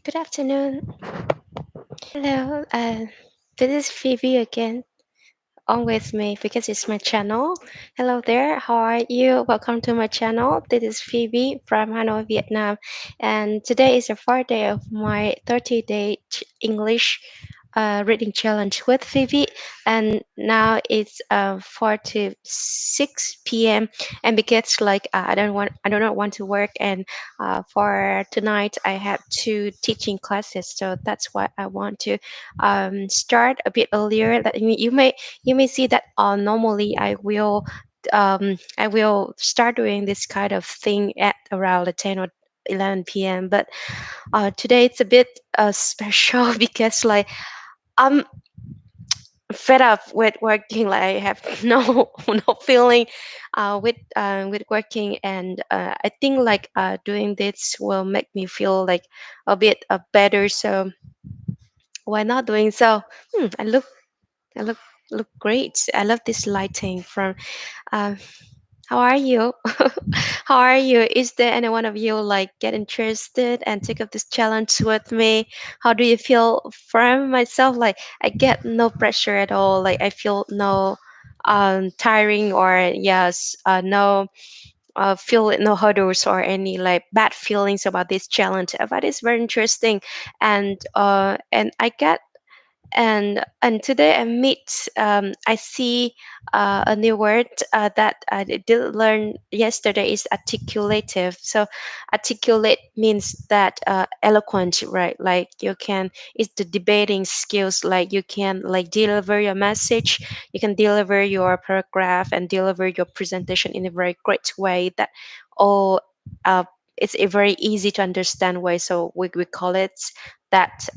Good afternoon. Hello. This is Phoebe again. On with me because it's my channel. Hello there. How are you? Welcome to my channel. This is Phoebe from Hanoi, Vietnam, and today is the fourth day of my 30-day English reading challenge with Phoebe. And now it's 4 to 6 p.m. And because I do not want to work, and for tonight I have two teaching classes, so that's why I want to start a bit earlier. That you may see that normally I will start doing this kind of thing at around 10 or 11 p.m. But today it's a bit special because I'm fed up with working. Like I have no feeling with working, and I think doing this will make me feel like a bit better. So why not doing so? I look great. I love this lighting from. Uh, how are you? How are you? Is there any one of you like get interested and take up this challenge with me? How do you feel from myself? Like I get no pressure at all. Like I feel no tiring or yes no feel no hurdles or any like bad feelings about this challenge. But it's very interesting, and I get and today I see a new word that I did learn yesterday is articulative. So articulate means that eloquent, right? Like you can, it's the debating skills. Like you can like deliver your message, you can deliver your paragraph and deliver your presentation in a very great way that all uh, it's a very easy to understand way. So we call it that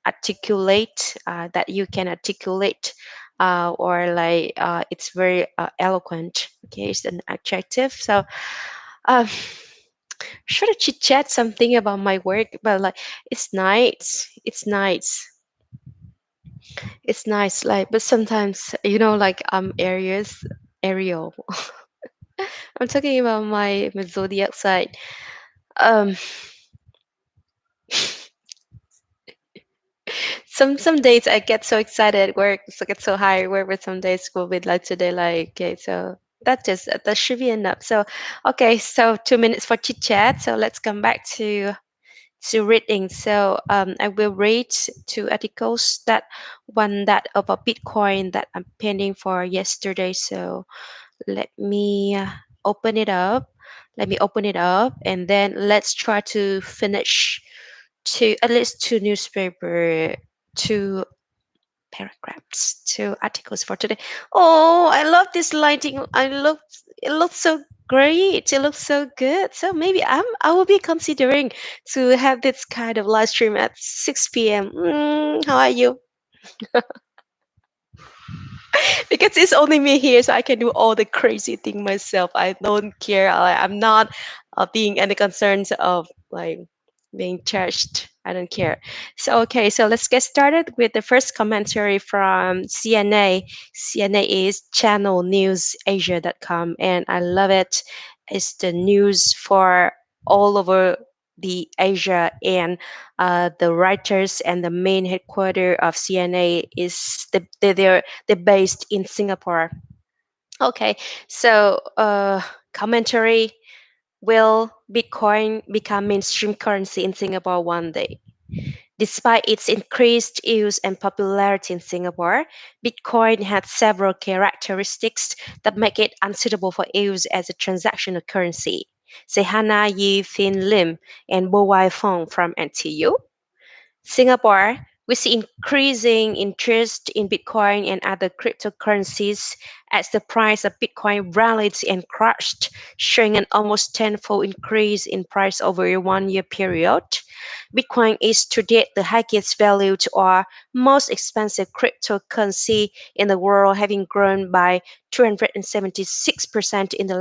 articulate, that you can articulate, or it's very eloquent. Okay, it's an adjective. So um, should I chit chat something about my work? But like it's nice. Like, but sometimes areas Ariel. I'm talking about my zodiac side. Um, some days I get so excited at work, so get so high at work, but some days will be like today, like okay, so that should be enough. So okay, so 2 minutes for chit chat. So let's come back to reading. So I will read two articles. That one that about Bitcoin that I'm pending for yesterday. So let me open it up. Let me open it up, and then let's try to finish two at least two newspaper, two paragraphs, two articles for today. Oh, I love this lighting. It looks so great. It looks so good. So maybe I will be considering to have this kind of live stream at 6 p.m. How are you? Because it's only me here, so I can do all the crazy thing myself. I don't care. I'm not being any concerns of like being charged. I don't care. So okay, so let's get started with the first commentary from CNA. CNA is channelnewsasia.com, and I love it. It's the news for all over the Asia, and the writers and the main headquarter of CNA is they're based in Singapore. Okay, so commentary: will Bitcoin become mainstream currency in Singapore one day? Despite its increased use and popularity in Singapore, Bitcoin has several characteristics that make it unsuitable for use as a transactional currency. Say Hannah Yi Fin Lim and Bo Wai Fong from NTU. Singapore, we see increasing interest in Bitcoin and other cryptocurrencies as the price of Bitcoin rallied and crashed, showing an almost tenfold increase in price over a 1 year period. Bitcoin is to date the highest valued or most expensive cryptocurrency in the world, having grown by 276% in the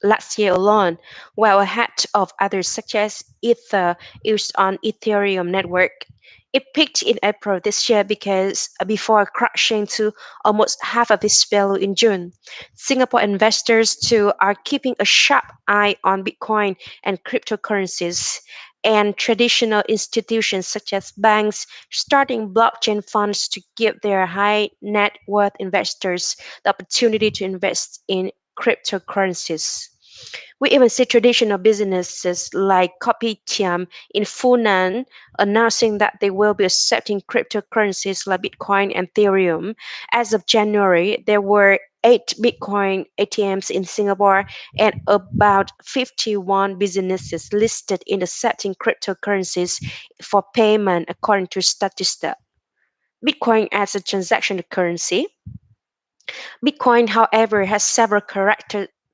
last year alone, while ahead of others such as Ether used on Ethereum network. It peaked in April this year because before crashing to almost half of its value in June. Singapore investors too are keeping a sharp eye on Bitcoin and cryptocurrencies. and traditional institutions such as banks starting blockchain funds to give their high net worth investors the opportunity to invest in cryptocurrencies. We even see traditional businesses like Kopitiam in Funan announcing that they will be accepting cryptocurrencies like Bitcoin and Ethereum. As of January, there were 8 Bitcoin ATMs in Singapore and about 51 businesses listed in accepting cryptocurrencies for payment according to Statista. Bitcoin as a transaction currency. Bitcoin, however, has several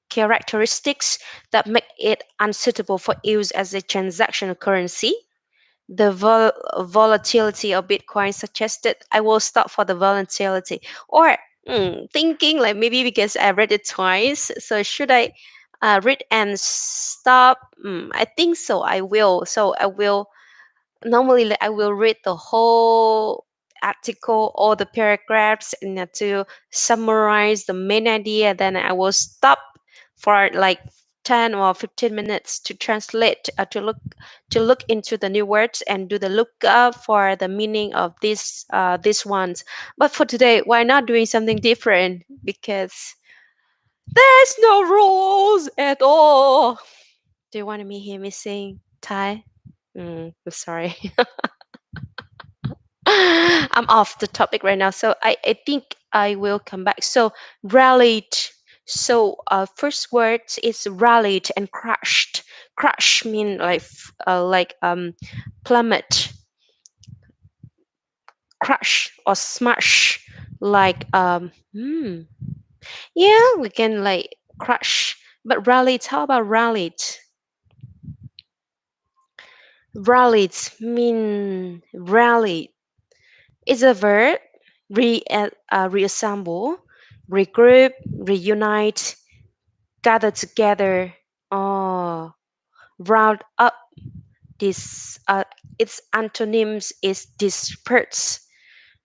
characteristics that make it unsuitable for use as a transactional currency. The volatility of Bitcoin suggested I will stop for the volatility. Or thinking like maybe because I read it twice, so should I read and stop? I think so. I will. So I will normally like, I will read the whole article or the paragraphs and to summarize the main idea. Then I will stop for like 10 or 15 minutes to translate to look into the new words and do the lookup for the meaning of these ones. But for today, why not doing something different? Because there's no rules at all. Do you want to hear me sing Thai? I'm sorry. I'm off the topic right now, so I think I will come back. So rallied. So first word is rallied and crushed. Crush mean plummet, crush or smash. Like yeah, we can like crush. But rallied. How about rallied? Rallied mean rallied. It's a verb reassemble, regroup, reunite, gather together, or round up. This its antonyms is disperse,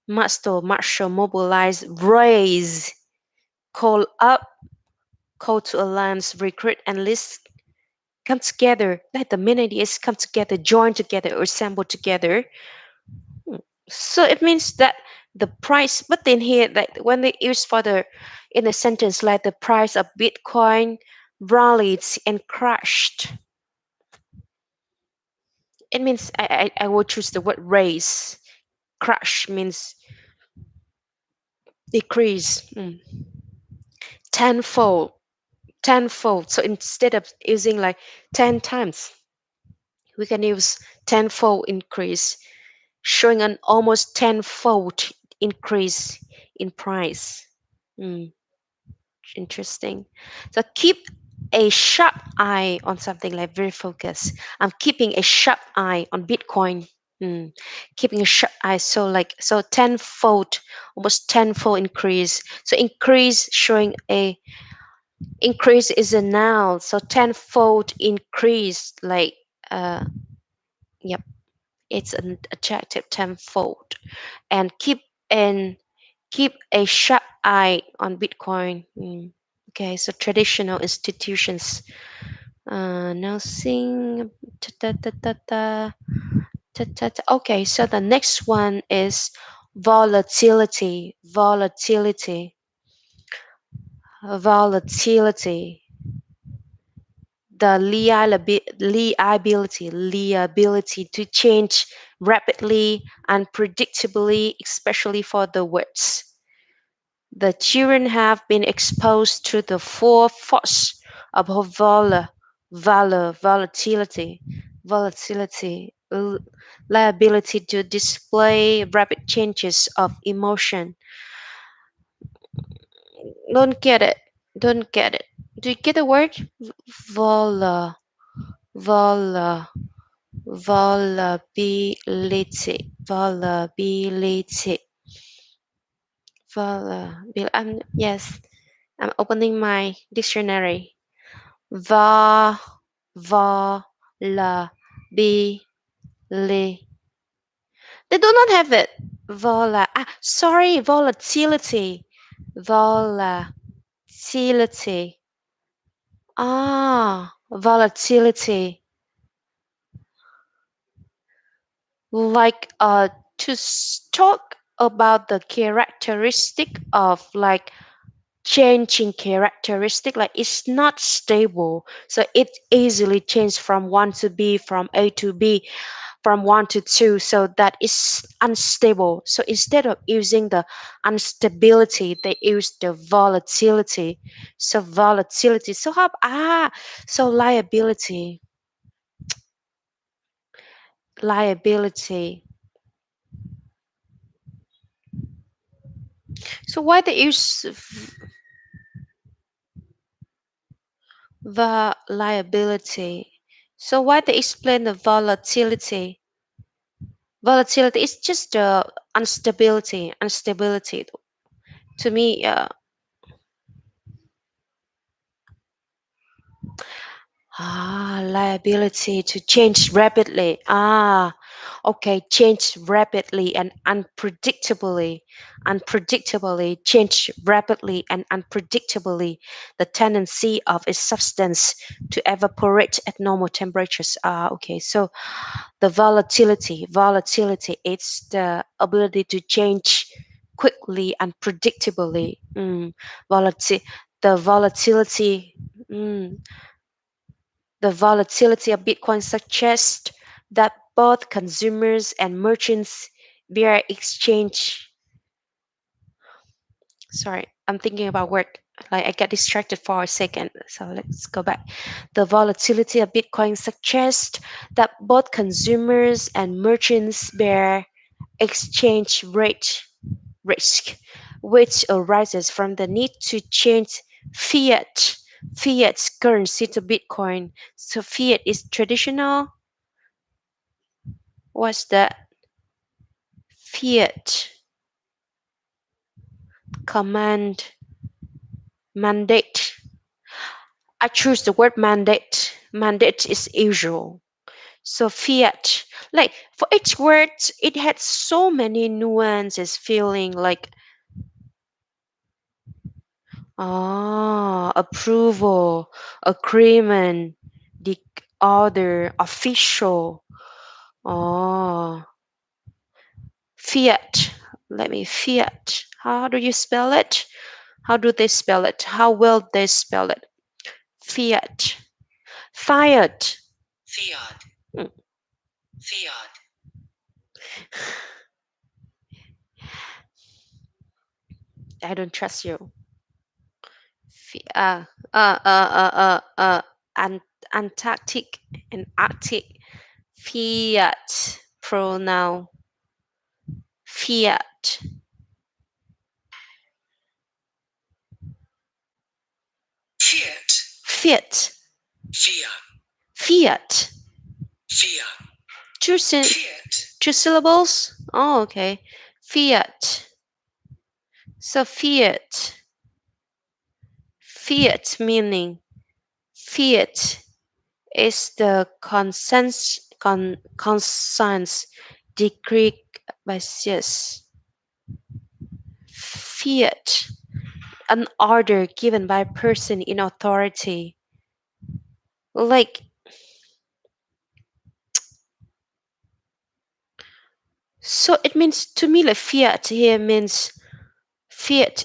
muster, marshal, mobilize, raise, call up, call to alliance, recruit, enlist, come together. Like the minute is come together, join together, or assemble together. So it means that the price, but in here, like when they use for the in a sentence, like the price of Bitcoin rallied and crashed, it means I will choose the word raise. Crash means decrease. Tenfold, tenfold. So instead of using like 10 times, we can use tenfold increase, showing an almost tenfold increase in price. Mm. Interesting. So keep a sharp eye on something like very focused. I'm keeping a sharp eye on Bitcoin. Keeping a sharp eye. So like so tenfold, almost tenfold increase. So increase showing a increase is a noun. So tenfold increase like yep, it's an adjective tenfold. And keep a sharp eye on Bitcoin. Okay, so traditional institutions. Nothing. Ta, ta, ta, ta, ta, ta, ta. Okay, so the next one is volatility. Volatility. Volatility. The liability to change rapidly, unpredictably, especially for the words. The children have been exposed to the full force of her volatility, liability to display rapid changes of emotion. Don't get it. Don't get it. Do you get the word? Vola, vola, vulnerability. Yes, I'm opening my dictionary. Va, va, la, bi, li. They do not have it. Volatility. Volatility. Volatility. like to talk about the characteristic of like changing characteristic, like it's not stable, so it easily changes from 1 to b, from a to b, from 1 to 2, so that is unstable. So instead of using the instability, they use the volatility. So volatility, so how so liability. So why they use the liability? So why they explain the volatility? Volatility is just the instability to me. Liability to change rapidly. Okay, change rapidly and unpredictably. Change rapidly and unpredictably. The tendency of a substance to evaporate at normal temperatures. Okay, so the volatility is the ability to change quickly and predictably. Volati- the volatility. Mm, the volatility of Bitcoin suggests that both consumers and merchants via exchange. Sorry, I'm thinking about work. Like I get distracted for a second. So let's go back. The volatility of Bitcoin suggests that both consumers and merchants bear exchange rate risk, which arises from the need to change fiat fiat currency to Bitcoin. So fiat is traditional. What's that? Fiat command mandate. I choose the word mandate. Mandate is usual. So fiat, like for each word, it had so many nuances, feeling like approval, agreement, the order, official. Oh, fiat. Let me fiat. How do you spell it? How do they spell it? How will they spell it? Fiat. Fiat. Fiat, Mm, fiat, I don't trust you. Fi- uh, uh, uh, uh, uh, uh, Ant- Antarctic and Arctic. Fiat. Pronoun. Fiat. fiat, Fiat. fiat, Fiat. fiat, Two, sy- fiat, two syllables? Oh, okay. Fiat. So fiat. Fiat meaning. Fiat is the conscience decree by CS. Fiat, an order given by a person in authority. Like, so it means to me like fiat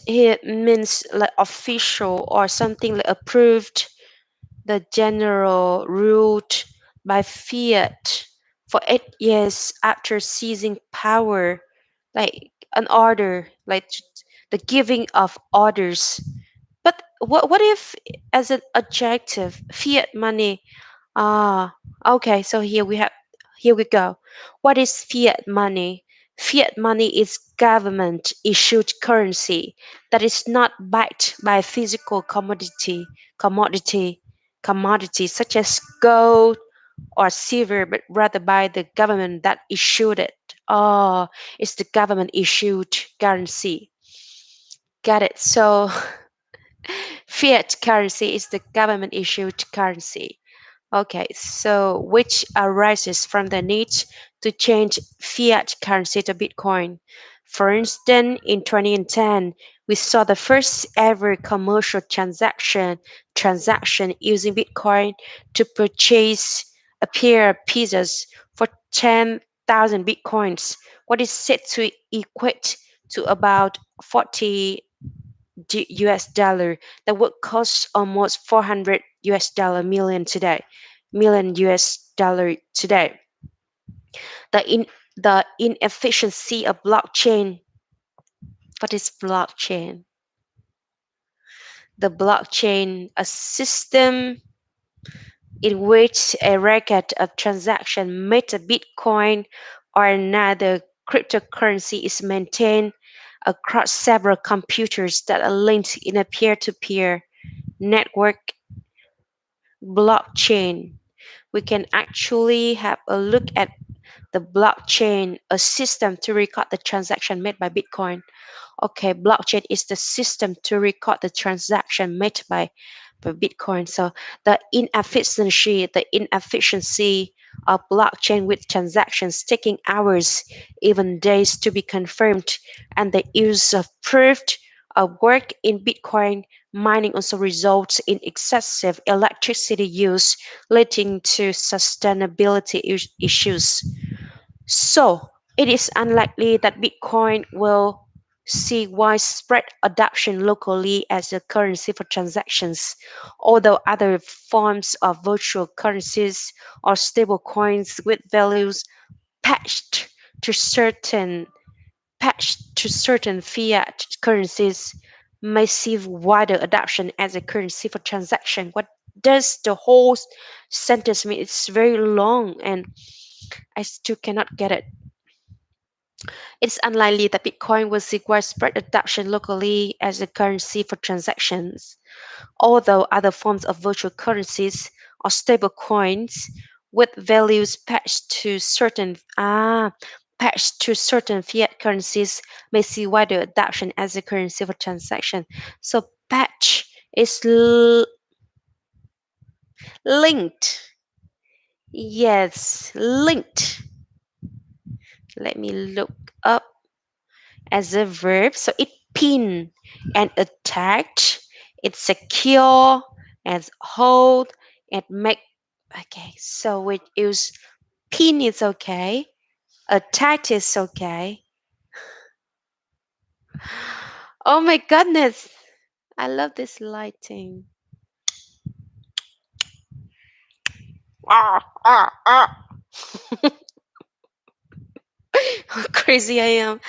here means like official or something like approved, the general ruled by fiat for 8 years after seizing power, like an order, like the giving of orders. But what if as an adjective, fiat money? Okay, so here we go. What is fiat money? Fiat money is government issued currency that is not backed by physical commodity, commodities such as gold or silver, but rather by the government that issued it. Oh, it's the government issued currency. Got it. So fiat currency is the government issued currency. Okay, so which arises from the need to change fiat currency to Bitcoin. For instance, in 2010, we saw the first ever commercial transaction using Bitcoin to purchase a pair of pizzas for 10 100,000 bitcoins, what is said to equate to about 40 US dollar, that would cost almost 400 US dollar million US dollar today. The in the inefficiency of blockchain. What is blockchain? The blockchain, a system in which a record of transaction made a Bitcoin or another cryptocurrency is maintained across several computers that are linked in a peer-to-peer network. Blockchain. We can actually have a look at the blockchain, a system to record the transaction made by Bitcoin. Okay, blockchain is the system to record the transaction made by Bitcoin. So the inefficiency of blockchain with transactions taking hours, even days to be confirmed, and the use of proof of work in Bitcoin mining also results in excessive electricity use, leading to sustainability issues. So it is unlikely that Bitcoin will see widespread adoption locally as a currency for transactions, although other forms of virtual currencies or stable coins with values patched to certain patched to certain fiat currencies may see wider adoption as a currency for transaction. What does the whole sentence mean? It's very long and I still cannot get it. It's unlikely that Bitcoin will see widespread adoption locally as a currency for transactions, although other forms of virtual currencies or stable coins with values patched to certain fiat currencies may see wider adoption as a currency for transaction. So patch is linked. Yes, linked. Let me look up as a verb. So it pin and attach, it secure and hold and make. Okay, so we use pin is okay, attach is okay. Oh my goodness, I love this lighting. Ah, ah, ah. How crazy I am.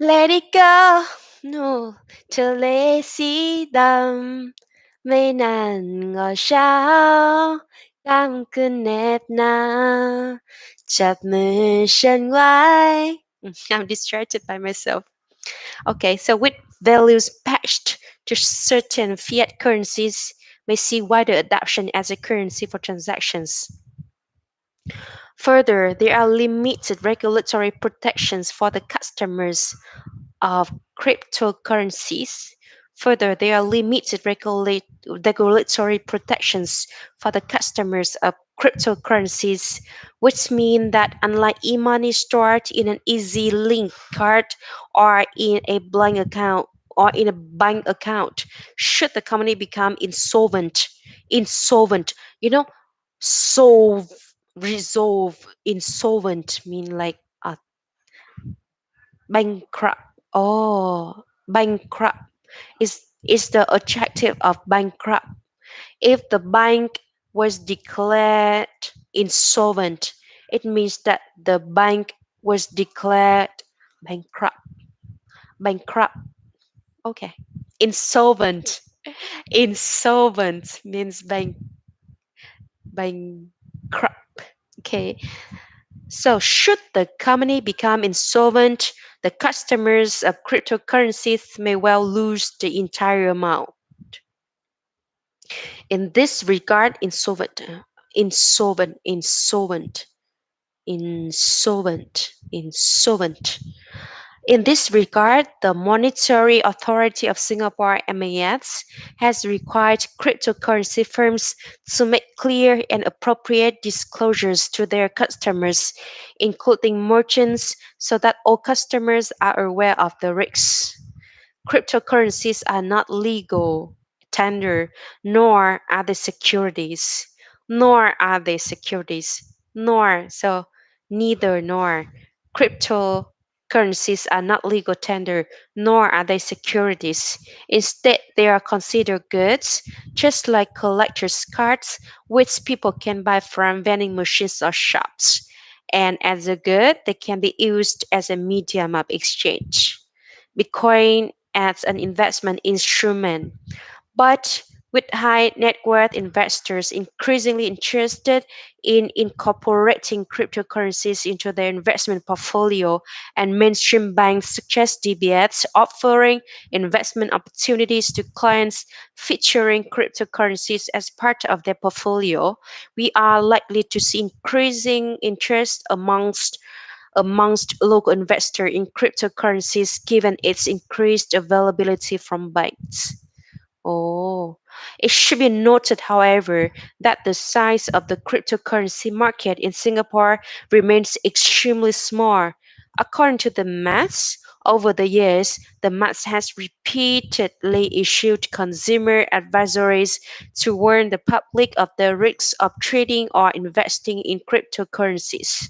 Let it go. No, to lazy dumb. Mấy nàng ngồi sao cam cơn nét na chập mưa sân ngoái. I'm distracted by myself. Okay, so with values patched to certain fiat currencies may see wider adoption as a currency for transactions. Further, there are limited regulatory protections for the customers of cryptocurrencies. Further, there are limited regulatory protections for the customers of cryptocurrencies, which mean that unlike e-money stored in an easy link card or in a bank account, should the company become insolvent, you know, solve, resolve, insolvent mean like bankrupt. Oh, bankrupt is the adjective of bankrupt. If the bank was declared insolvent, it means that the bank was declared bankrupt. Bankrupt. Okay. Insolvent. Insolvent means bankrupt. Okay. So, should the company become insolvent, the customers of cryptocurrencies may well lose the entire amount. In this regard, insolvent. In this regard, the Monetary Authority of Singapore (MAS) has required cryptocurrency firms to make clear and appropriate disclosures to their customers, including merchants, so that all customers are aware of the risks. Cryptocurrencies are not legal tender, nor are they securities, nor are they securities, nor so neither nor. Cryptocurrencies are not legal tender, nor are they securities. Instead, they are considered goods, just like collector's cards, which people can buy from vending machines or shops. And as a good, they can be used as a medium of exchange. Bitcoin as an investment instrument, but with high net worth investors increasingly interested in incorporating cryptocurrencies into their investment portfolio, and mainstream banks such as DBS offering investment opportunities to clients featuring cryptocurrencies as part of their portfolio, we are likely to see increasing interest amongst local investors in cryptocurrencies given its increased availability from banks. Oh, it should be noted, however, that the size of the cryptocurrency market in Singapore remains extremely small. According to the maths, over the years, the maths has repeatedly issued consumer advisories to warn the public of the risks of trading or investing in cryptocurrencies.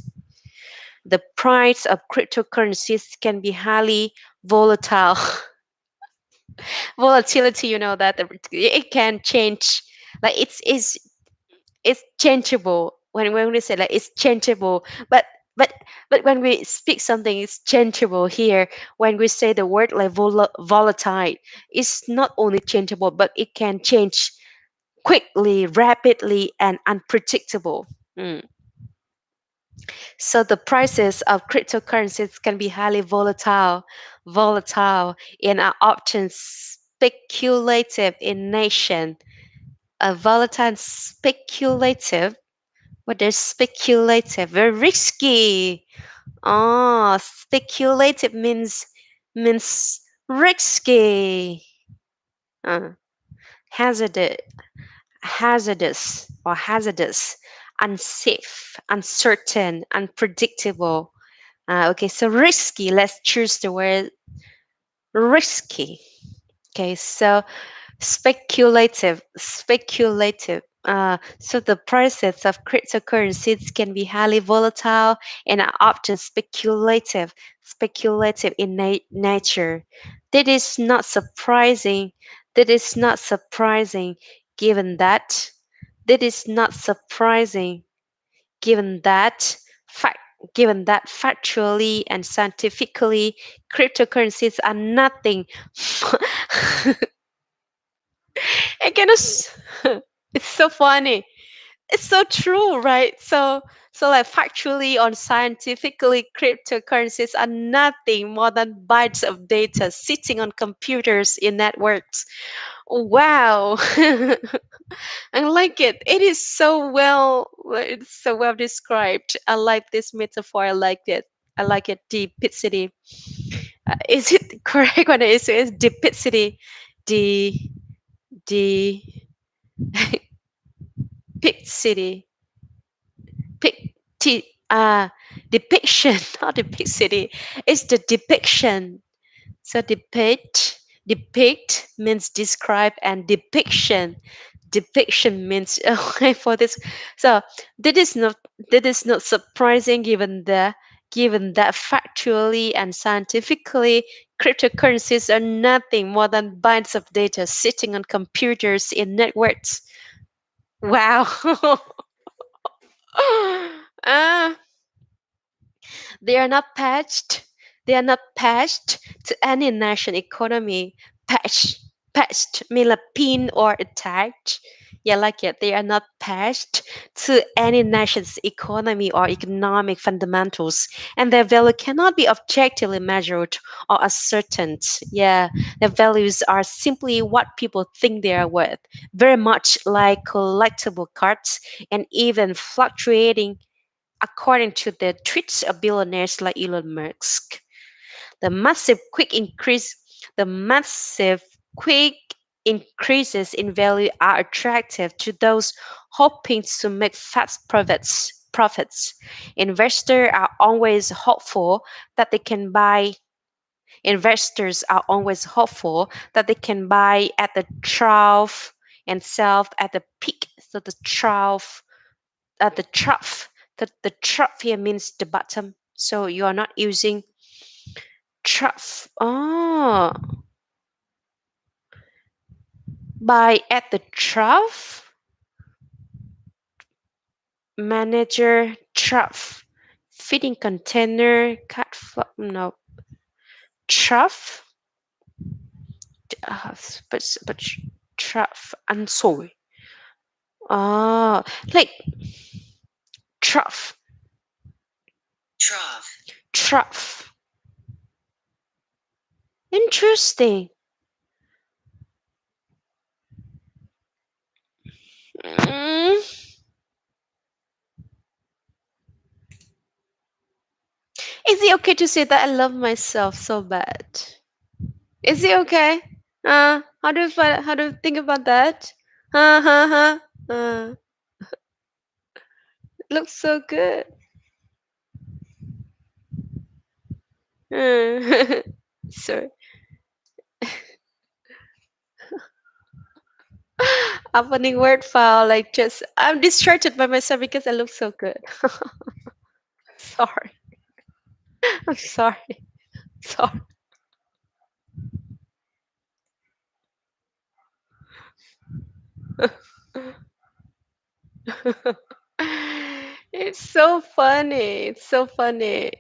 The price of cryptocurrencies can be highly volatile. Volatility, you know that it can change, like it's changeable. When we say like it's changeable, but but when we speak something is changeable here, when we say the word like volatile, it's not only changeable but it can change quickly, rapidly, and unpredictable. Mm. So the prices of cryptocurrencies can be highly volatile, and are often speculative in nature. A volatile and speculative. What is speculative? Very risky. Oh, speculative means risky. Uh, hazardous, hazardous, unsafe, uncertain, unpredictable. Okay, so risky. Let's choose the word risky. Okay, so speculative. So the prices of cryptocurrencies can be highly volatile and are often speculative in nature. That is not surprising. That is not surprising, given that. That is not surprising, given that fact. Given that factually and scientifically, cryptocurrencies are nothing. I cannot. It's so funny. It's so true, right? So like factually or scientifically, cryptocurrencies are nothing more than bytes of data sitting on computers in networks. Wow. I like it. It is so well. It's so well described. I like this metaphor. I like it. I like it. Depicity. Is it correct when it is depicity? D D Pixity. Pic T depiction, not depicity. It's the depiction. So depict means describe, and depiction means okay for this. So that is not that is not surprising given that factually and scientifically cryptocurrencies are nothing more than bytes of data sitting on computers in networks. Wow. Ah, they are not patched. They are not patched to any national economy. Patched, patched mean like pin or attached. Yeah, like it. They are not patched to any nation's economy or economic fundamentals, and their value cannot be objectively measured or ascertained. Yeah, their values are simply what people think they are worth, very much like collectible cards, and even fluctuating according to the tweets of billionaires like Elon Musk. The massive quick increase the massive quick increases in value are attractive to those hoping to make fast profits. Investors are always hopeful that they can buy Investors are always hopeful that they can buy at the trough and sell at the peak. So the trough at the trough The trough here means the bottom. So you are not using trough. Oh, by at the trough, manager trough, feeding container, no, trough, but trough, and so. Ah, like trough, trough, trough. Interesting. Mm, is it okay to say that I love myself so bad? Is it okay? How do you think about that? Uh, looks so good. Uh, so opening word file, like just I'm distracted by myself because I look so good. Sorry, I'm sorry, sorry. It's so funny. It's so funny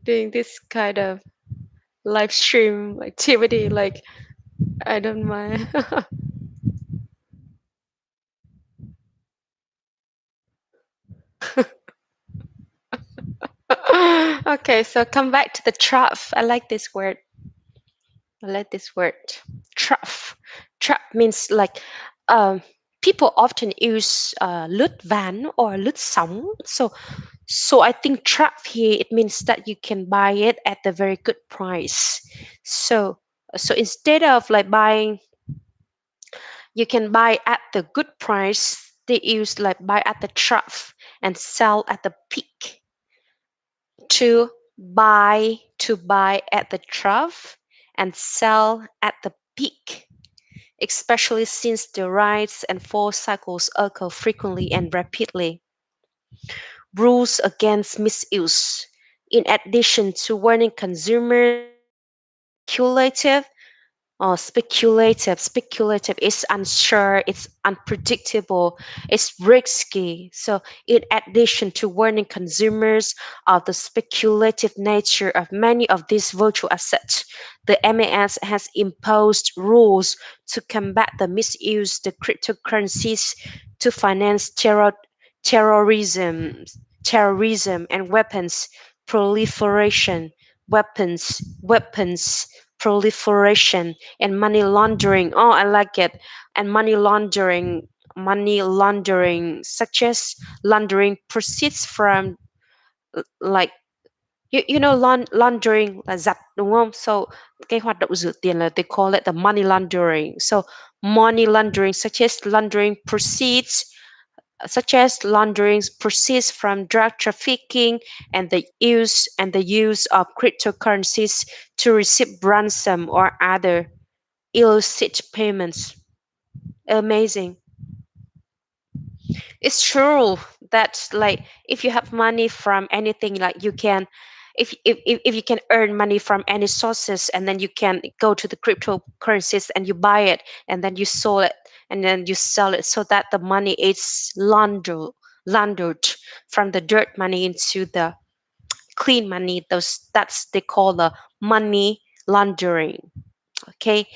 doing this kind of live stream activity. Like I don't mind. Okay, so come back to the trough. I like this word. I like this word. Trough. Trough means like um, people often use lướt ván or lướt sóng. So I think trough here it means that you can buy it at a very good price. So so instead of like buying, you can buy at the good price. They use like buy at the trough and sell at the peak. To buy at the trough and sell at the peak, especially since the rise and fall cycles occur frequently and rapidly. Rules against misuse. In addition to warning consumers about speculative speculative is unsure, it's unpredictable, it's risky. So in addition to warning consumers of the speculative nature of many of these virtual assets, the MAS has imposed rules to combat the misuse the cryptocurrencies to finance terrorism terrorism and weapons proliferation and money laundering. Oh, I like it. And money laundering, such as laundering proceeds from like you know laundering là giặt đúng không? So cái hoạt động rửa tiền là they call it the money laundering. So money laundering such as laundering proceeds from drug trafficking and the use of cryptocurrencies to receive ransom or other illicit payments. Amazing. It's true that like if you have money from anything, like you can, if you can earn money from any sources, and then you can go to the cryptocurrencies and you buy it and then you sell it and then you sell it, so that the money is laundered from the dirt money into the clean money. Those that's they call the money laundering. Okay,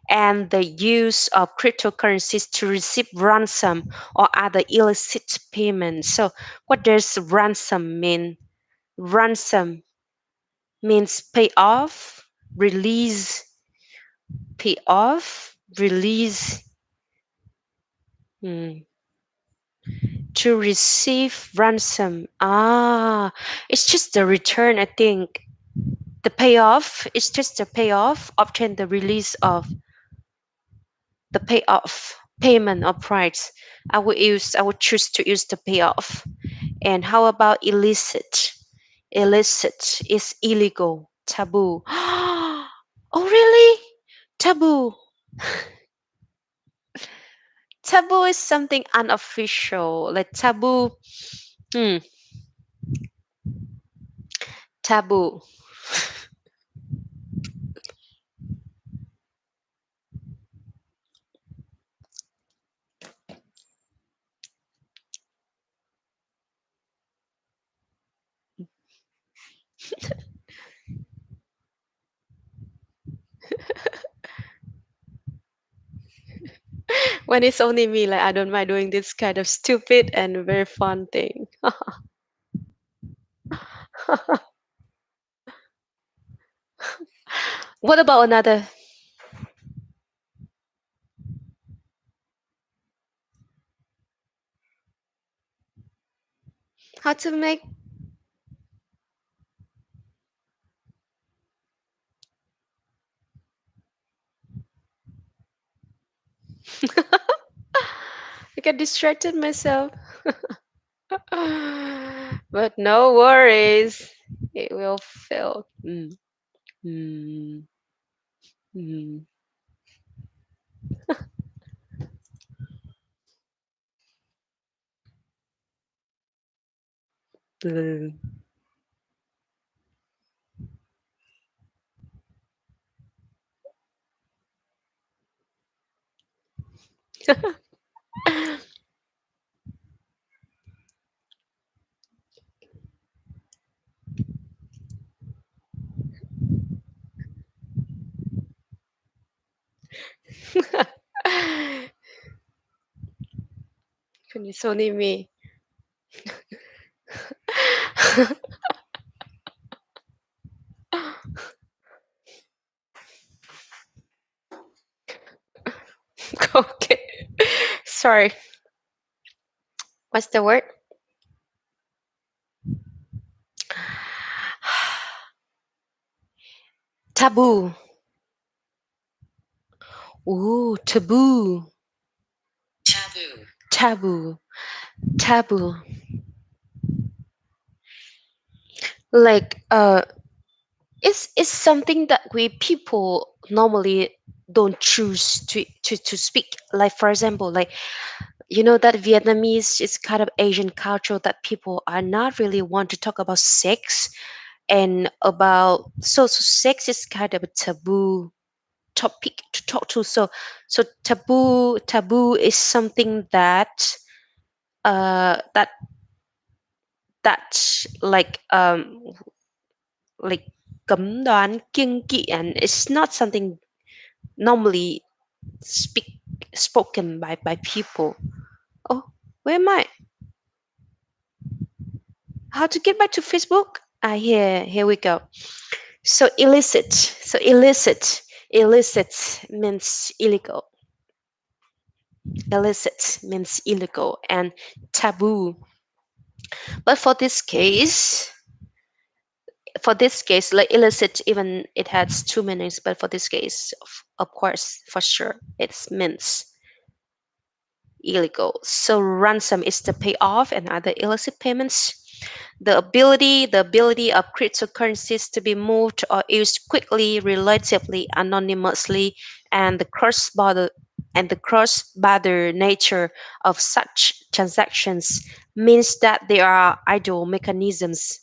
and the use of cryptocurrencies to receive ransom or other illicit payments. So what does ransom mean? Ransom means pay off, release, pay off, release. Hmm. To receive ransom, it's just the return, I think. The payoff is just the payoff, obtain the release of the payoff, payment or price. I would choose to use the payoff. And how about illicit? Illicit is illegal, taboo. Oh really? Taboo. taboo is something unofficial. Like taboo, hmm, taboo. When it's only me, like I don't mind doing this kind of stupid and very fun thing. What about another? How to make? I get distracted myself. But no worries. It will fail. Mm, mm. Mm. When it's only me. Okay. Sorry. What's the word? Taboo. Ooh, taboo. Taboo. Taboo. Taboo. Like it's something that we people normally don't choose to speak. Like for example, like you know that Vietnamese is kind of Asian culture that people are not really want to talk about sex and about so sex is kind of a taboo topic to talk to. So taboo is something that that like like cấm đoán kiêng kỵ and it's not something normally speak spoken by people. Oh, where am I? How to get back to Facebook? Ah, here we go. So illicit. So illicit. Illicit means illegal. Illicit means illegal and taboo. But for this case, like illicit, even it has two meanings. But for this case, of course, for sure, it means illegal. So ransom is the payoff and other illicit payments. The ability of cryptocurrencies to be moved or used quickly, relatively anonymously, and the cross-border nature of such transactions means that they are idle mechanisms.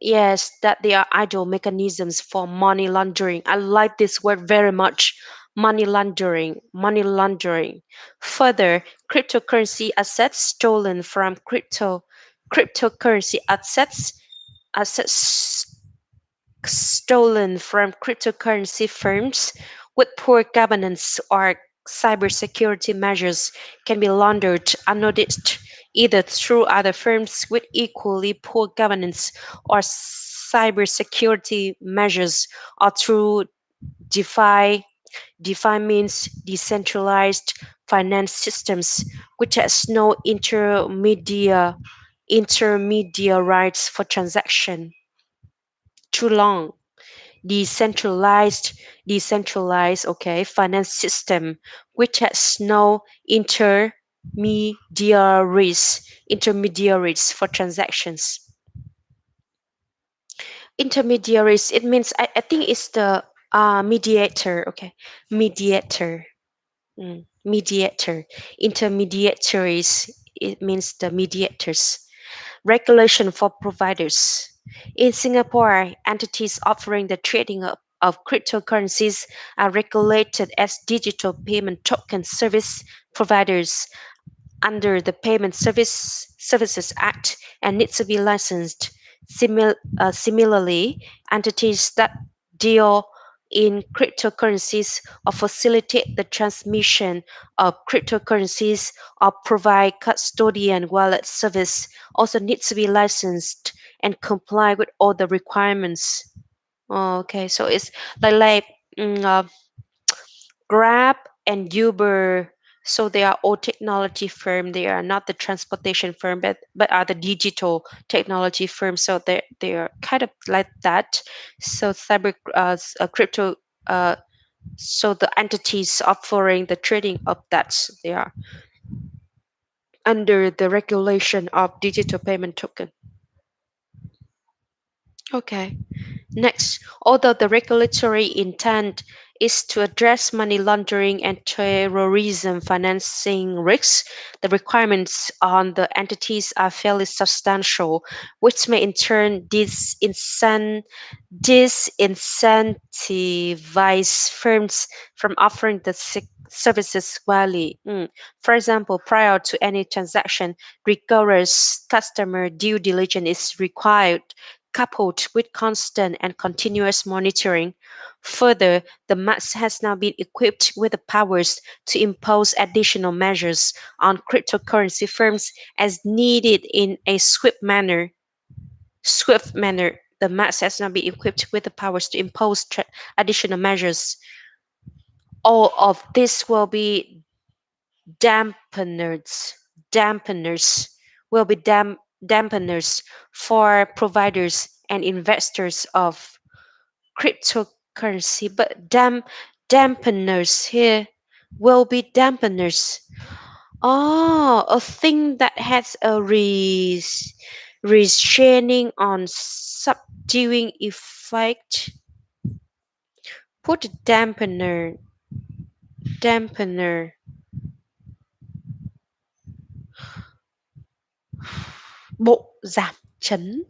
Yes, that they are idle mechanisms for money laundering. I like this word very much. Money laundering, money laundering. Further, cryptocurrency assets stolen from cryptocurrency assets stolen from cryptocurrency firms with poor governance or cybersecurity measures can be laundered unnoticed either through other firms with equally poor governance or cybersecurity measures or through DeFi. DeFi means decentralized finance systems, which has no intermediaries for transaction. Too long. Decentralized, okay, finance system which has no intermediaries for transactions. Intermediaries, it means I think it's the mediator, okay, mediator. Mm. mediator, intermediaries, it means the mediators. Regulation for providers. In Singapore, entities offering the trading of cryptocurrencies are regulated as digital payment token service providers under the Payment Services Act and needs to be licensed. Similarly, entities that deal in cryptocurrencies or facilitate the transmission of cryptocurrencies or provide custodian wallet service also needs to be licensed and comply with all the requirements. Okay, so it's like Grab and Uber. So they are all technology firm. They are not the transportation firm, but are the digital technology firm. So they are kind of like that. So crypto. Uh, so the entities offering the trading of that, they are under the regulation of digital payment token. Okay. Next, although the regulatory intent is to address money laundering and terrorism financing risks, the requirements on the entities are fairly substantial, which may in turn disincentivize firms from offering the services widely. For example, prior to any transaction, rigorous customer due diligence is required, coupled with constant and continuous monitoring. Further, the MATS has now been equipped with the powers to impose additional measures on cryptocurrency firms as needed in a swift manner. The MATS has now been equipped with the powers to impose additional measures. All of this will be dampeners, dampeners, will be dampeners for providers and investors of cryptocurrency. But dampeners here will be dampeners. Oh, a thing that has a restraining on subduing effect. Put dampener, bộ giảm chấn.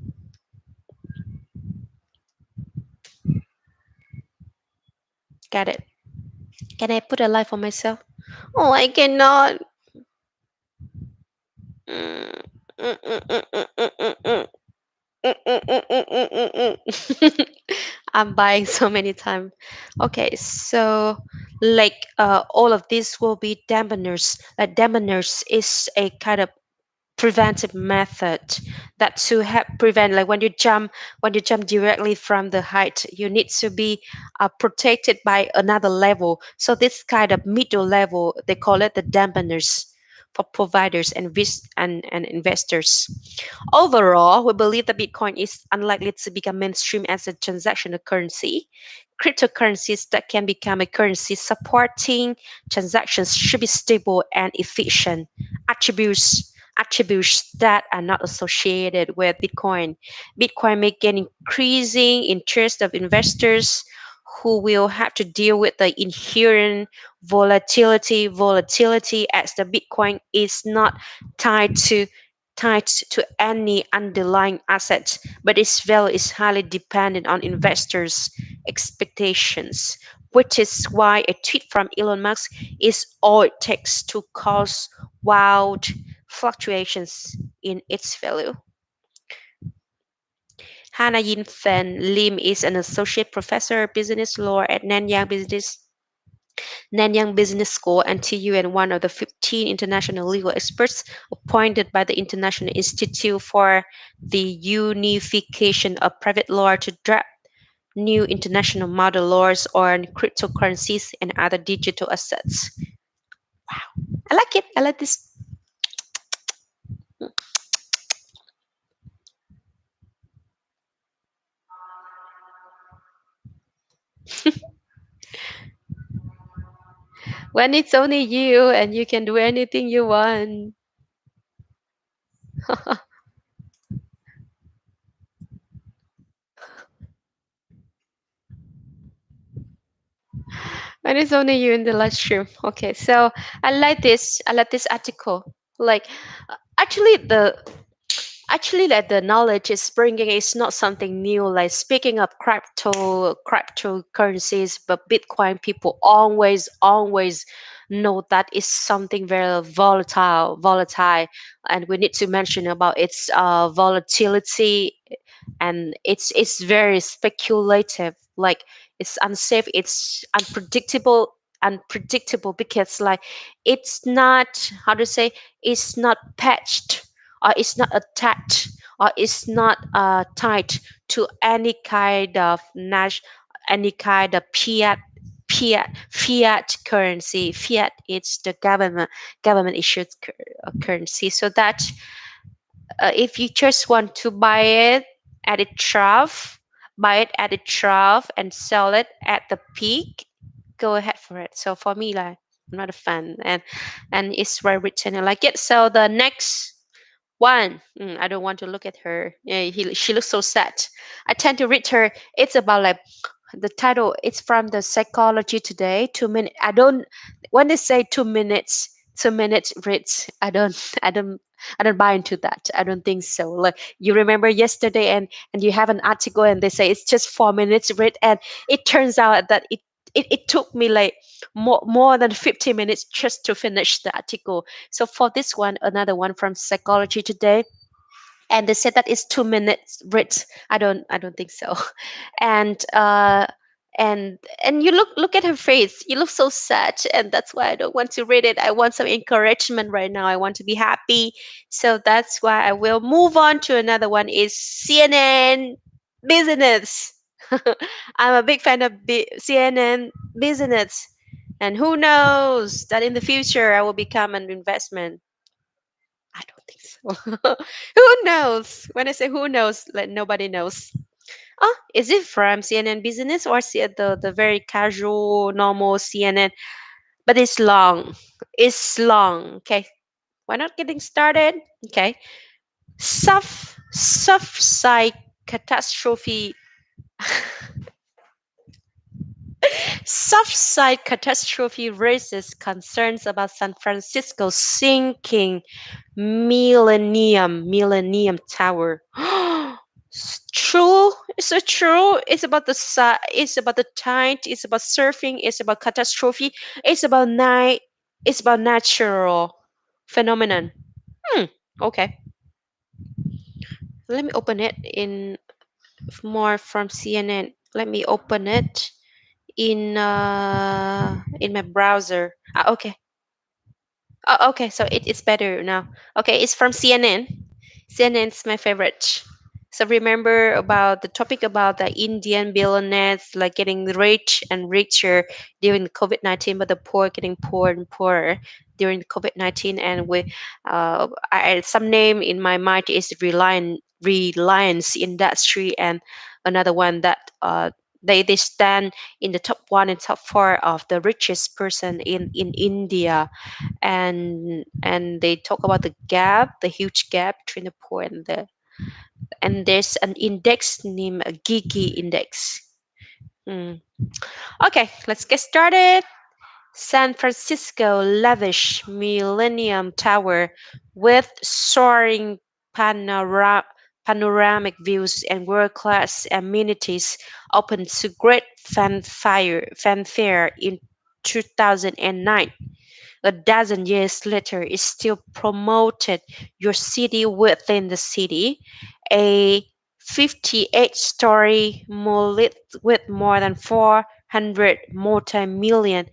Got it. Can I put a light for myself? Oh, I cannot. Mm, mm, mm, mm, mm, mm, mm, mm. I'm buying so many times. Okay, so all of these will be dampeners. Like dampeners is a kind of preventive method that to help prevent, like when you jump directly from the height, you need to be protected by another level. So this kind of middle level, they call it the dampeners for providers and investors. Overall, we believe that Bitcoin is unlikely to become mainstream as a transactional currency. Cryptocurrencies that can become a currency supporting transactions should be stable and efficient. Attributes that are not associated with Bitcoin. Bitcoin may gain increasing interest of investors who will have to deal with the inherent volatility as the Bitcoin is not tied to tied to any underlying asset, but its value is highly dependent on investors' expectations, which is why a tweet from Elon Musk is all it takes to cause wild fluctuations in its value. Hannah Yin Fen Lim is an associate professor of business law at Nanyang Business School, NTU, and one of the 15 international legal experts appointed by the International Institute for the Unification of Private Law to draft new international model laws on cryptocurrencies and other digital assets. I like it. I like this. When it's only you and you can do anything you want. And it's only you in the live stream. Okay, so I like this. I like this article. Like, actually, like the knowledge is bringing is not something new. Like speaking of cryptocurrencies, but Bitcoin people always know that is something very volatile, and we need to mention about its volatility, and it's very speculative. Like it's unsafe, it's unpredictable because like it's not how to say, it's not patched, or it's not attached, or it's not tied to any kind of any kind of fiat currency. Fiat is the government issued currency. So that if you just want to buy it at a trough, buy it at a trough and sell it at the peak, go ahead for it. So for me, like I'm not a fan, and it's well written. I like it. So the next one, I don't want to look at her. Yeah, she looks so sad. I tend to read her. It's about like the title. It's from the Psychology Today. 2 minutes. I don't. When they say 2 minutes, 2 minutes reads. I don't. I don't buy into that. I don't think so. Like you remember yesterday, and you have an article, and they say it's just 4 minutes read, and it turns out that it took me like more than 50 minutes just to finish the article. So for this one, another one from Psychology Today, and they said that it's 2 minutes read. I don't think so. And and you look at her face. You look so sad, and that's why I don't want to read it. I want some encouragement right now. I want to be happy. So that's why I will move on to another one. Is CNN business. I'm a big fan of CNN business. And who knows that in the future I will become an investment. I don't think so. Who knows? When I say who knows, like nobody knows. Oh, is it from CNN Business or the very casual, normal CNN? But it's long. It's long. Okay. We're not getting started. Okay. Surfside catastrophe. Surfside catastrophe raises concerns about San Francisco sinking Millenium Tower. True. It's a true. It's about the it's about the tide. It's about surfing. It's about catastrophe. It's about night. It's about natural phenomenon. Hmm. Okay. Let me open it in more from CNN. Let me open it in my browser. Okay. Oh, okay, so it's better now. Okay, it's from CNN. CNN's my favorite. So remember about the topic about the Indian billionaires like getting rich and richer during the COVID-19, but the poor getting poorer and poorer during the COVID-19. And some name in my mind is Reliance Industry, and another one that they stand in the top one and top four of the richest person in India. And they talk about the huge gap between the poor and the, and there's an index named a Gigi index. Hmm. Okay, let's get started. San Francisco lavish Millennium Tower with soaring panora- panoramic views and world-class amenities opened to great fanfare in 2009. A dozen years later, it still promoted your city within the city. A 58-story monolith with more than 400 multi-million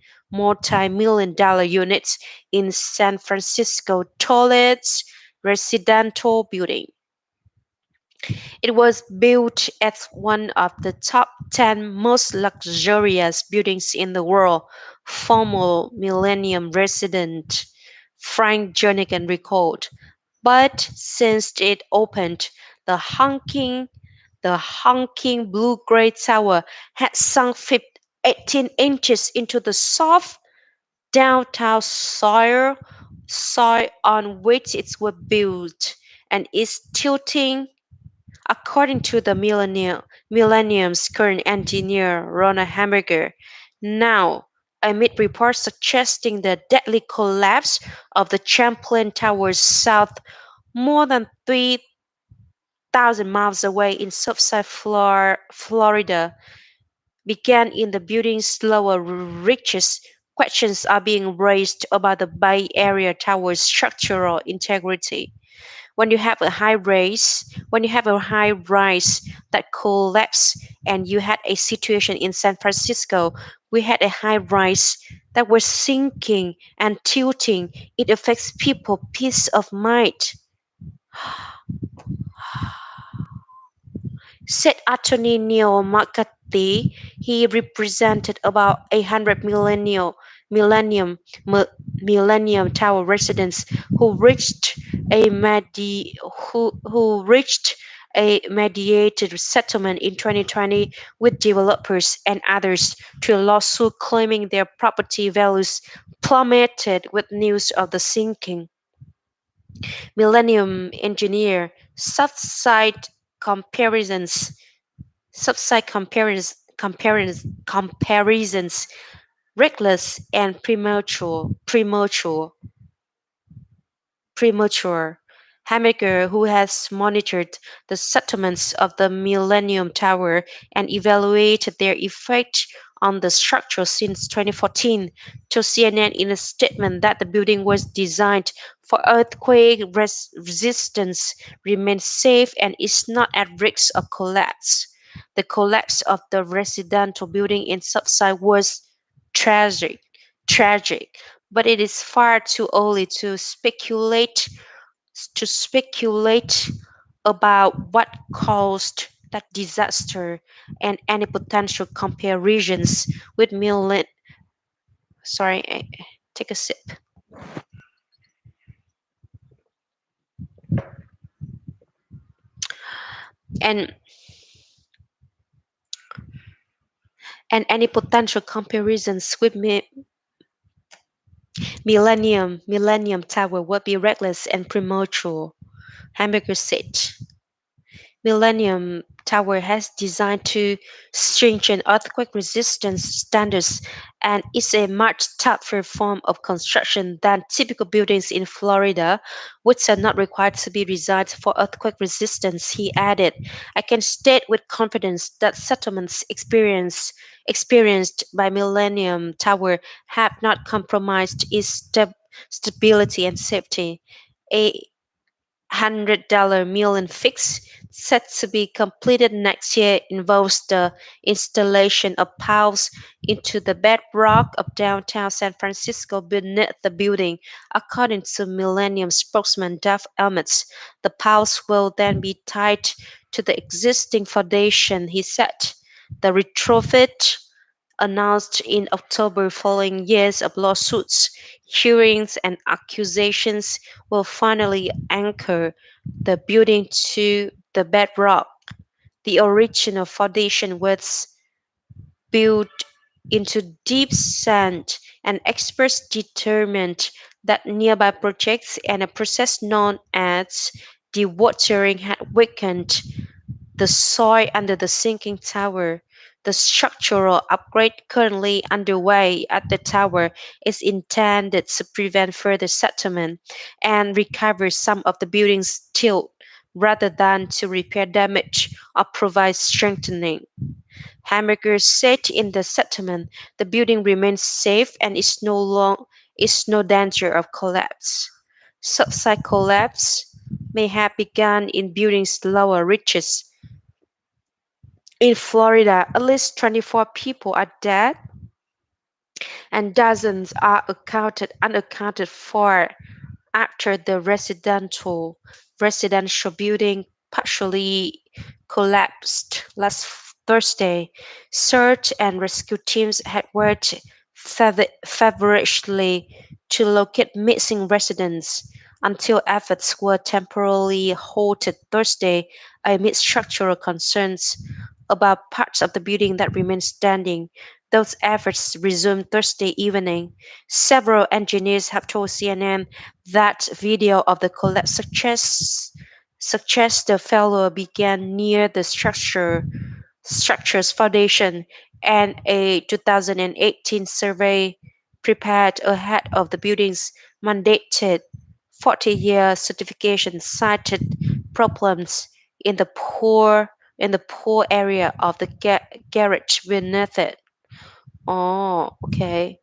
dollar units in San Francisco tallest residential building. It was built as one of the top 10 most luxurious buildings in the world, former Millennium resident Frank Jernigan recalled. But since it opened, the honking blue-gray tower had sunk 18 inches into the soft downtown soil on which it was built, and is tilting. According to the Millennium's current engineer, Rona Hamburger, now amid reports suggesting the deadly collapse of the Champlain Towers south more than 3,000 miles away in Surfside, Florida, began in the building's lower reaches. Questions are being raised about the Bay Area Tower's structural integrity. When you have a high rise that collapse, and you had a situation in San Francisco, we had a high rise that was sinking and tilting. It affects people peace of mind, said attorney Neil McCarthy. He represented about 800 millennium, millennium tower residents who reached a mediated settlement in 2020 with developers and others to a lawsuit claiming their property values plummeted with news of the sinking. Millennium engineer comparisons comparisons reckless and premature. Hammaker, who has monitored the settlements of the Millennium Tower and evaluated their effect on the structure since 2014, told CNN in a statement that the building was designed for earthquake resistance, remains safe, and is not at risk of collapse. The collapse of the residential building in Surfside was tragic, tragic, but it is far too early to speculate about what caused that disaster and any potential comparisons with millen. Sorry, take a sip. And any potential comparisons with Millennium Tower would be reckless and premature. Hamburger said. Millennium Tower has designed to stringent earthquake resistance standards and is a much tougher form of construction than typical buildings in Florida, which are not required to be designed for earthquake resistance. He added, I can state with confidence that settlements experienced by Millennium Tower have not compromised its stability and safety. A $100 million fix set to be completed next year involves the installation of piles into the bedrock of downtown San Francisco beneath the building, according to Millennium spokesman Dave Emmett. The piles will then be tied to the existing foundation, he said. The retrofit, announced in October following years of lawsuits, hearings, and accusations, will finally anchor the building to the bedrock. The original foundation was built into deep sand, and experts determined that nearby projects and a process known as dewatering had weakened the soil under the sinking tower. The structural upgrade currently underway at the tower is intended to prevent further settlement and recover some of the building's tilt rather than to repair damage or provide strengthening. Hamburger said in the settlement the building remains safe and is no danger of collapse. Subside collapse may have begun in building's lower reaches. In Florida, at least 24 people are dead and dozens are unaccounted for after the residential building partially collapsed last Thursday. Search and rescue teams had worked feverishly to locate missing residents until efforts were temporarily halted Thursday amid structural concerns about parts of the building that remain standing. Those efforts resumed Thursday evening. Several engineers have told CNN that video of the collapse suggests the failure began near the structure structures foundation, and a 2018 survey prepared ahead of the building's mandated 40-year certification cited problems in the poor area of the garage beneath it. Oh, okay.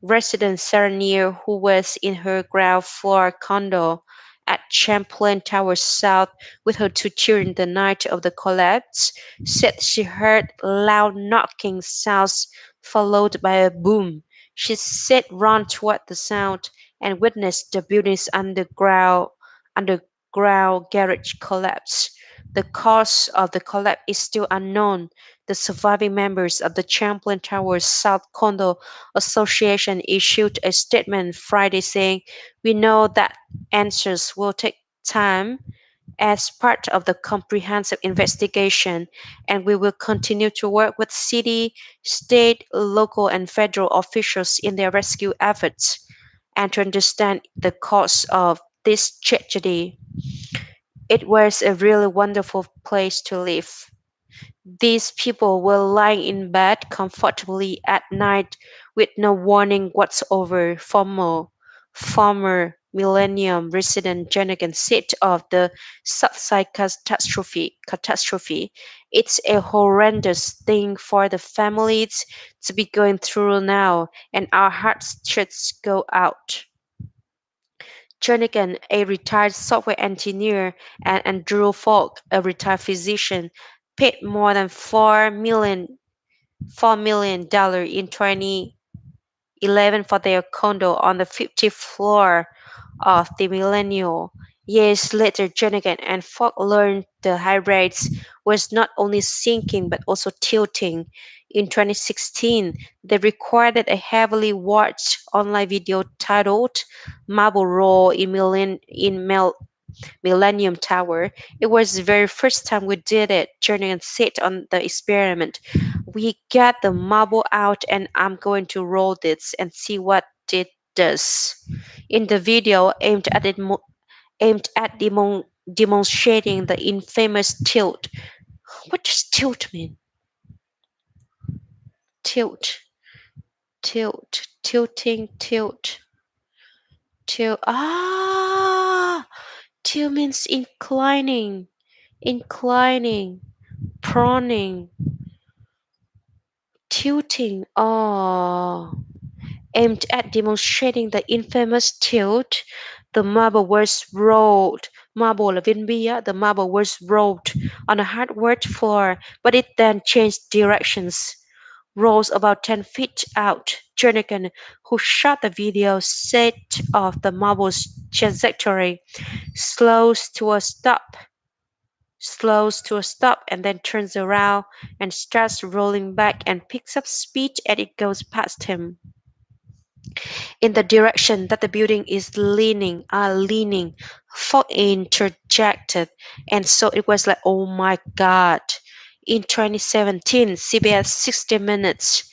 Resident Sarah Neer, who was in her ground floor condo at Champlain Tower South with her two children the night of the collapse, said she heard loud knocking sounds followed by a boom. She said ran toward the sound and witnessed the building's underground garage collapse. The cause of the collapse is still unknown. The surviving members of the Champlain Tower South condo Association issued a statement Friday saying, "We know that answers will take time as part of the comprehensive investigation, and we will continue to work with city, state, local, and federal officials in their rescue efforts and to understand the cause of this tragedy. It was a really wonderful place to live. These people were lying in bed comfortably at night with no warning whatsoever," former Millennium resident Jenigan said of the Surfside catastrophe. "It's a horrendous thing for the families to be going through now, and our hearts just go out." Jernigan, a retired software engineer, and Andrew Falk, a retired physician, paid more than $4 million in 2011 for their condo on the 50th floor of the Millennium. Years later, Jernigan and Falk learned the high rates was not only sinking but also tilting. In 2016, they recorded a heavily watched online video titled "Marble Roll in Millenium Tower." "It was the very first time we did it," Jernigan said on the experiment. "We got the marble out and I'm going to roll this and see what it does." In the video aimed at demonstrating the infamous tilt. What does tilt mean? Tilt, tilting, tilt. Tilt means inclining, proning, tilting. Aimed at demonstrating the infamous tilt, the marble was rolled. Marble là viên bi á, the marble was rolled on a hardwood floor, but it then changed directions. Rolls about 10 feet out. Jernigan, who shot the video, said of the marble's trajectory, slows to a stop, and then turns around and starts rolling back and picks up speed as it goes past him in the direction that the building is leaning, Fog interjected, and so it was like, oh my God. In 2017, CBS 60 Minutes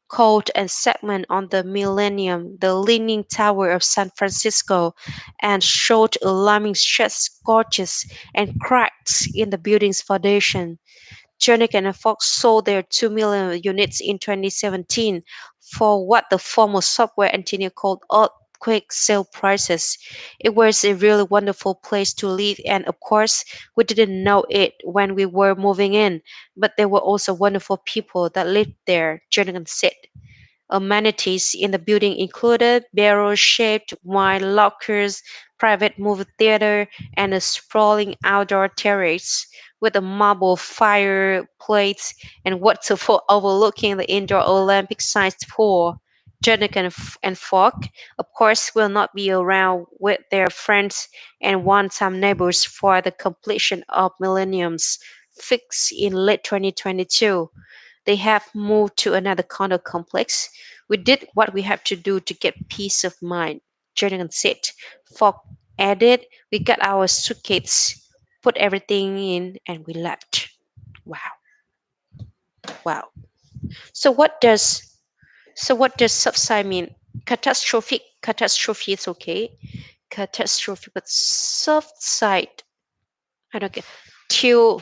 called a segment on the Millennium, the Leaning Tower of San Francisco, and showed alarming stress gorges and cracks in the building's foundation. Jonick and Fox sold their 2 million units in 2017 for what the former software engineer called earthquake sale prices. It was a really wonderful place to live, and of course, we didn't know it when we were moving in, but there were also wonderful people that lived there, Jonick said. Amenities in the building included barrel-shaped wine lockers, private movie theater, and a sprawling outdoor terrace with a marble fireplace and waterfall overlooking the indoor Olympic-sized pool. Janek and Fogg, of course, will not be around with their friends and one-time neighbors for the completion of Millennium's fix in late 2022. They have moved to another condo complex. "We did what we had to do to get peace of mind," Jernigan said. Fogg added, "We got our suitcase, put everything in, and we left." Wow, wow. So what does subside mean? Catastrophe is okay. Catastrophe, but soft side, I don't get. Till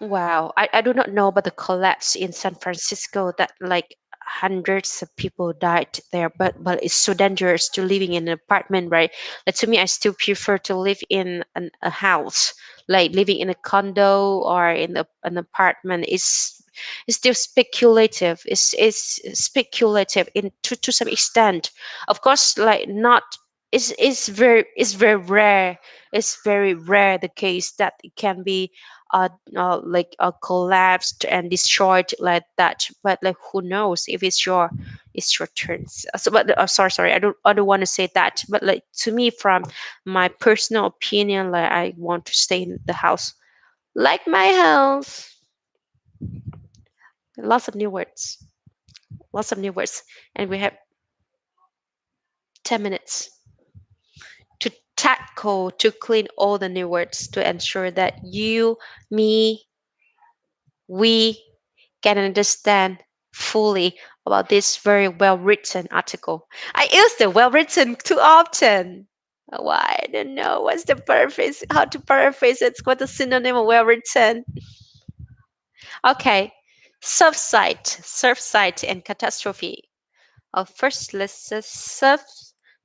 Wow, I do not know about the collapse in San Francisco that like hundreds of people died there, but it's so dangerous to living in an apartment, right? Like to me, I still prefer to live in a house, like living in a condo or in an apartment is still speculative. It's speculative in to some extent. Of course, like not. It's very rare. It's very rare the case that it can be like collapsed and destroyed like that, but like who knows if it's your turn. So, but sorry, I don't want to say that, but like to me, from my personal opinion, like I want to stay in the house, like my house. Lots of new words, lots of new words, and we have 10 minutes to tackle to clean all the new words to ensure that you, me, we can understand fully about this very well written article. I use the well written too often. Why? I don't know. What's the paraphrase? How to paraphrase it? What's the synonym of well written? Okay. Surfside, and catastrophe. First, let's say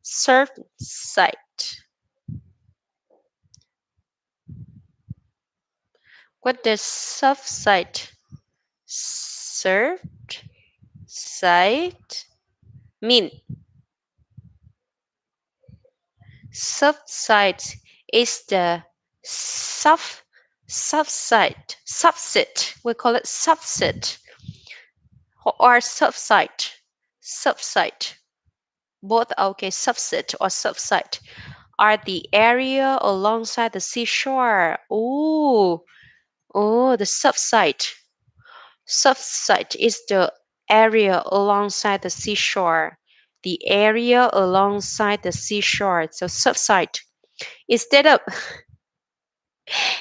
surfside. What does surfside, surfside mean? Subside is the sub subside subset. We call it subset or subside. Subside. Both are okay. Subset or subside are the area alongside the seashore. The subside. Subside is the area alongside the seashore. The area alongside the seashore. So subside. Instead of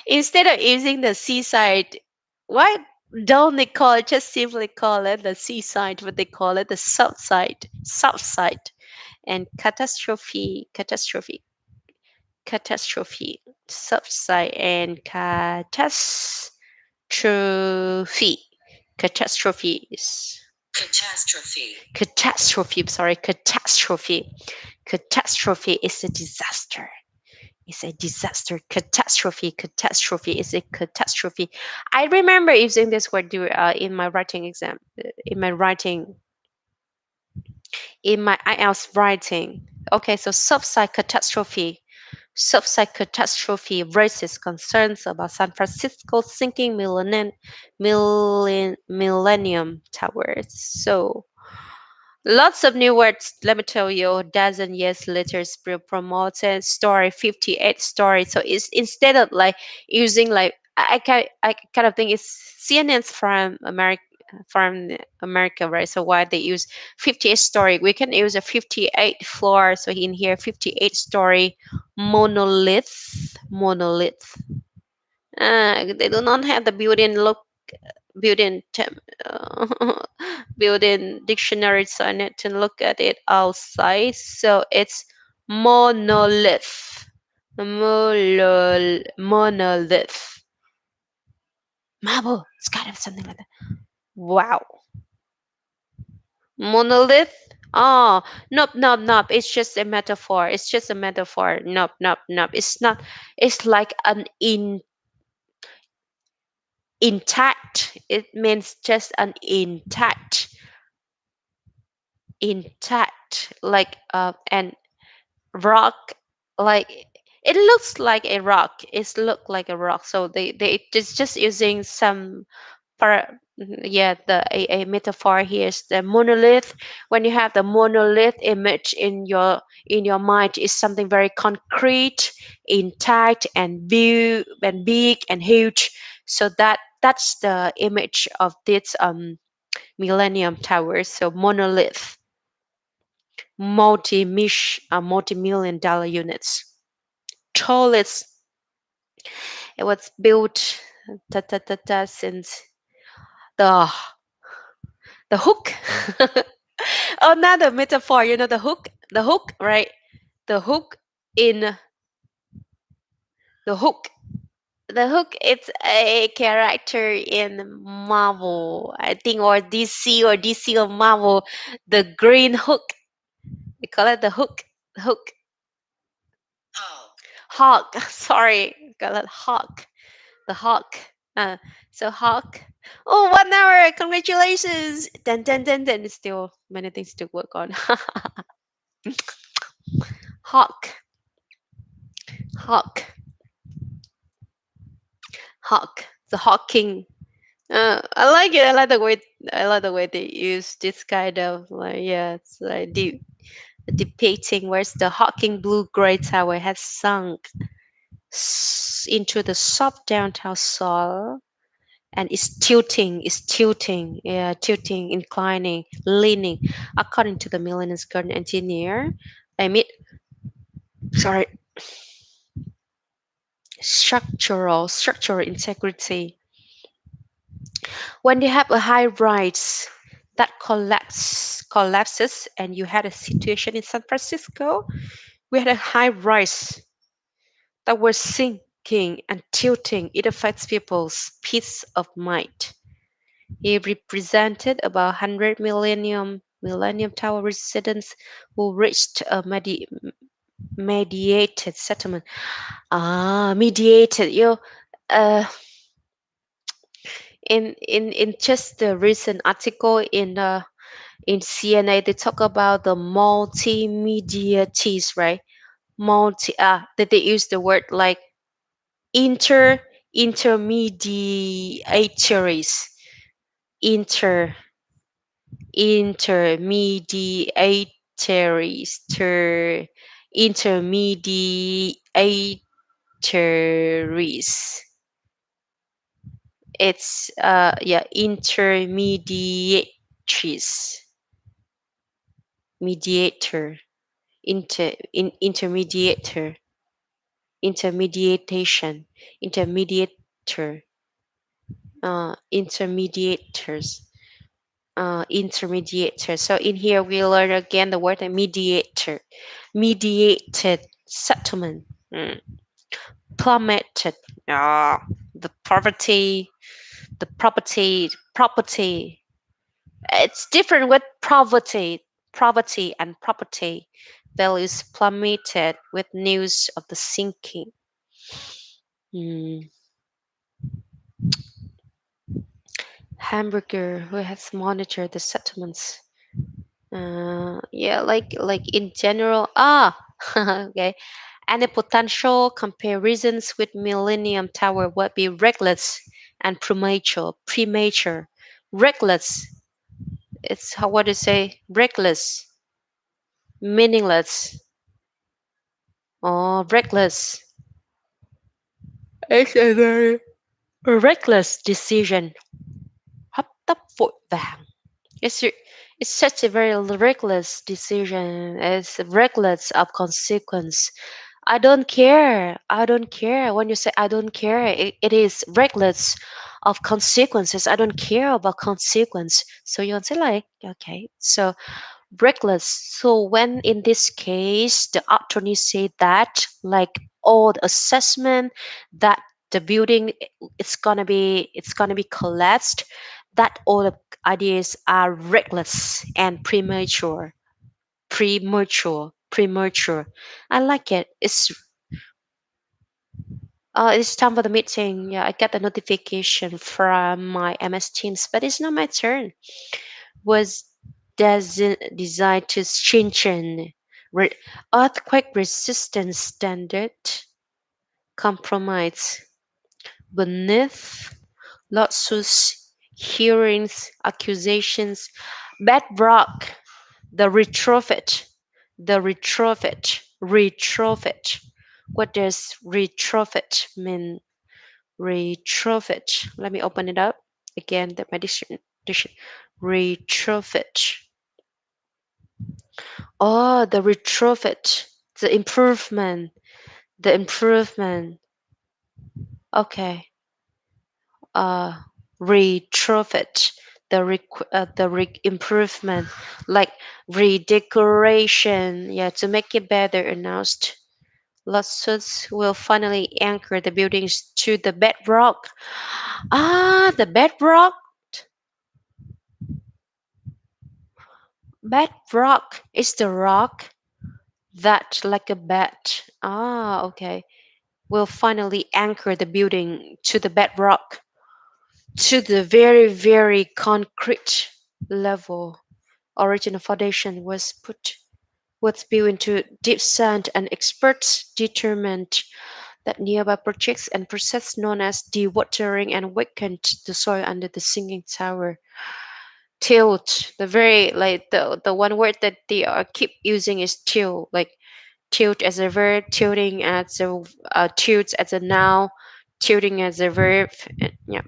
Instead of using the seaside, why don't they call it, just simply call it the seaside, but they call it the south side, and catastrophe, subside, and catastrophes. Catastrophe. Catastrophe is a disaster. It's a disaster. Catastrophe is a catastrophe. I remember using this word in my writing exam, in my IELTS writing. Okay, so subside catastrophe raises concerns about San Francisco's sinking Millennium Towers. So lots of new words, let me tell you. Dozen years later, Spill promoted story 58 story. So it's instead of like using like I kind of think it's CNN's from America, right? So why they use 58 story? We can use a 58 floor. So in here, 58 story monolith. They do not have the built-in built-in dictionary, so I need to look at it outside. So it's monolith. Monolith. Marble. It's kind of something like that. Wow. Monolith. Oh, nope. It's just a metaphor. It's just a metaphor. Nope. It's not. It's like an intact. It means just an intact, like and rock, like it looks like a rock. It's look like a rock. So they just using some para, yeah, a metaphor here is the monolith. When you have the monolith image in your mind, is something very concrete, intact, and big and huge. So that's the image of this Millennium Towers. So monolith, multi-million dollar units. Tallest. It was built since the hook. Another metaphor. You know the hook, right? The hook in the hook. The Hook, it's a character in Marvel, I think, or DC, or DC or Marvel. The Green Hook. We call it the Hook. Hook. Hawk. Hawk. Sorry, we call it Hawk. The Hawk. Uh, so Hawk. Oh, 1 hour! Congratulations! Dun dun dun dun. Still many things to work on. Hawk. Hawk. Hawk. The Hawking. I like it. I like the way. I like the way they use this kind of like, yeah, it's like depicting where's the Hawking blue gray tower has sunk into the soft downtown soil and is tilting, yeah, tilting, inclining, leaning, according to the Millennium Garden engineer. I mean, sorry, structural integrity. When you have a high rise that collapses, and you had a situation in San Francisco, we had a high rise that was sinking and tilting. It affects people's peace of mind. He represented about 100 Millennium Tower residents who reached a mediated settlement. Mediated. Uh, in just the recent article in CNA, they talk about the multimedia teas, right? That they use the word like inter intermediaries, inter intermediaries, intermediaries. It's yeah, intermediaries, mediator, intermediator, intermediation, intermediator, intermediators, intermediator. So in here we learn again the word mediator, mediated settlement, plummeted. Ah, the poverty, property. It's different with poverty and property. Values plummeted with news of the sinking. Hmm. Hamburger, who has monitored the settlements. Yeah, like in general. Okay. Any potential comparisons with Millennium Tower would be reckless and premature. Premature, reckless. It's how what to say? Reckless, meaningless. Oh, reckless. It's a very reckless decision. Hấp tấp vội vàng. It's re- it's such a very reckless decision. It's reckless of consequence. I don't care. I don't care. When you say I don't care, it is reckless of consequences. I don't care about consequence. So you say like, okay, so reckless. So when in this case the attorney say that like all the assessment that the building it's gonna be collapsed, that all the ideas are reckless and premature. I like it. It's time for the meeting. Yeah, I got a notification from my MS Teams, but it's not my turn. Was designed to strengthen re- earthquake resistance standard, compromise beneath lawsuits, hearings, accusations, bedrock, the retrofit. What does retrofit mean? Retrofit. Let me open it up again. That my retrofit. Oh, the retrofit, the improvement, the improvement. Okay. Uh, retrofit, improvement, like redecoration. Yeah, to make it better announced. lawsuits will finally anchor the buildings to the bedrock. Ah, the bedrock. Bedrock is the rock that, like a bed. Ah, okay. Will finally anchor the building to the bedrock, to the very, very concrete level. Original foundation was built into deep sand, and experts determined that nearby projects and process known as dewatering and weakened the soil under the sinking tower. Tilt, the very like the one word that they are keep using is tilt, like tilt as a verb, tilting as a tilt as a noun, tilting as a verb. Yeah,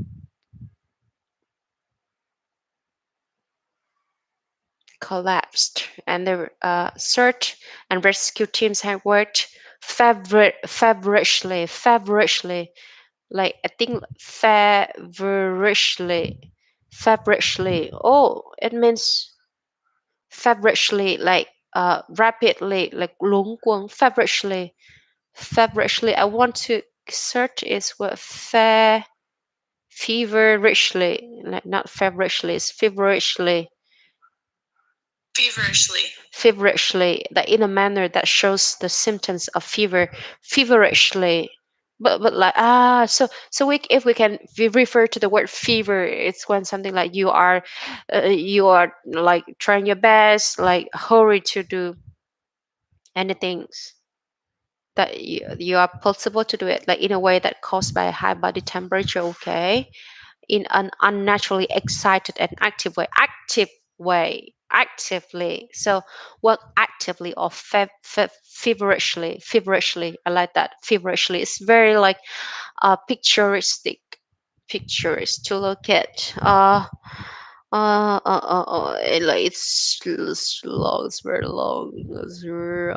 collapsed, and the search and rescue teams have worked feverishly, like I think feverishly. Oh, it means feverishly, like rapidly, like 龙光 feverishly. I want to search is what feverishly, like not feverishly, it's feverishly. Feverishly, that in a manner that shows the symptoms of fever, feverishly. But like so we, if we can refer to the word fever, it's when something like you are like trying your best, like hurry to do anything that you are possible to do it, like in a way that caused by a high body temperature. Okay, in an unnaturally excited and actively, so work actively or feverishly. I like that, feverishly. It's very like picturesque to look at. It's long, it's very long.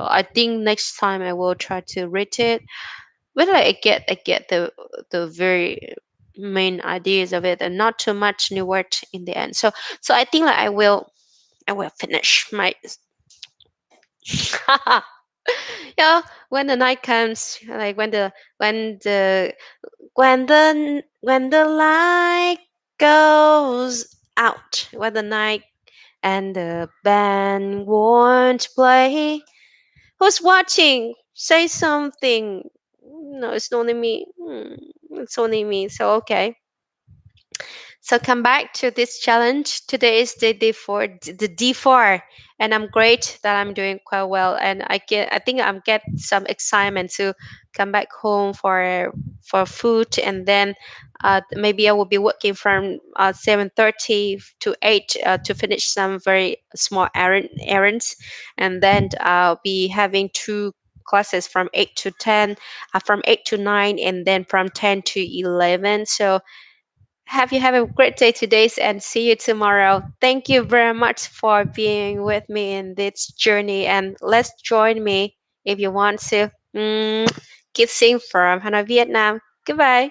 I think next time I will try to read it, but like, I get the very main ideas of it, and not too much new word in the end. So I think like I will finish my yeah, when the night comes, like when the light goes out, when the night and the band won't play, who's watching? Say something. No, it's only me. It's only me. So okay. So come back to this challenge. Today is the D4, the D4, and I'm great that I'm doing quite well, and I think I'm get some excitement to come back home for food, and then maybe I will be working from 7:30 to 8 to finish some very small errands, and then I'll be having two classes from 8 to 10, from 8 to 9, and then from 10 to 11. So have a great day today, and see you tomorrow. Thank you very much for being with me in this journey, and let's join me if you want to. Kissing from Hanoi, Vietnam. Goodbye.